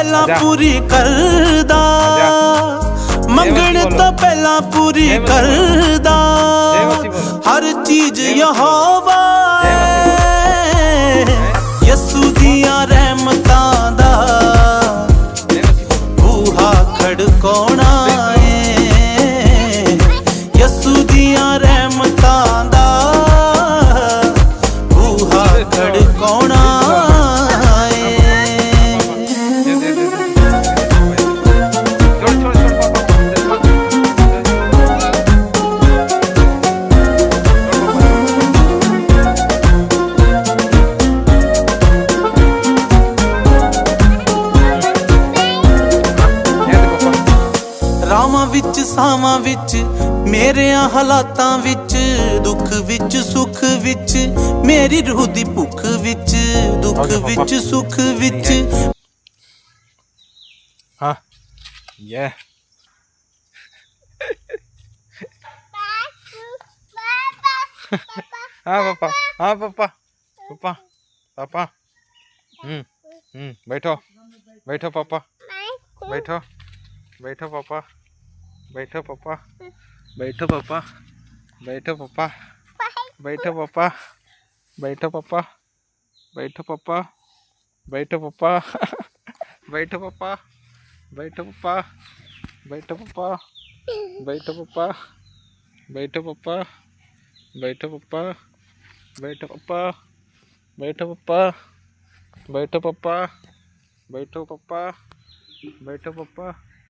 पहला पूरी करदा, मंगण तो पहला पूरी करदा, हर चीज यहोवा यसू दियां रहमतां दा बूहा खड़काउणा ए, यसू दियां रहमतां दा बूहा खड़काउणा। ਰਾਵਾਂ ਵਿੱਚ ਸਾਵਾਂ ਵਿੱਚ ਮੇਰਿਆਂ ਹਾਲਾਤਾਂ ਵਿੱਚ, ਦੁੱਖ ਵਿੱਚ ਸੁੱਖ ਵਿੱਚ, ਮੇਰੀ ਰੂਹ ਦੀ ਭੁੱਖ ਵਿੱਚ, ਦੁੱਖ ਵਿੱਚ ਸੁੱਖ ਵਿੱਚ। ਹਾਂ ਯੇ हाँ पापा, हाँ पापा, पापा, पापा, बैठो, बैठो पापा, बैठो, बैठो पापा, बैठो पापा, बैठो पापा, बैठो पापा, बैठो पापा, बैठो पापा, बैठो पापा, बैठो पापा, बैठो पापा, बैठो पापा, बैठो पापा, बैठो पापा, बैठो पापा, बैठो पापा, बैठो पापा, बैठो पापा, बैठो पापा, बैठो पापा, बैठो पापा।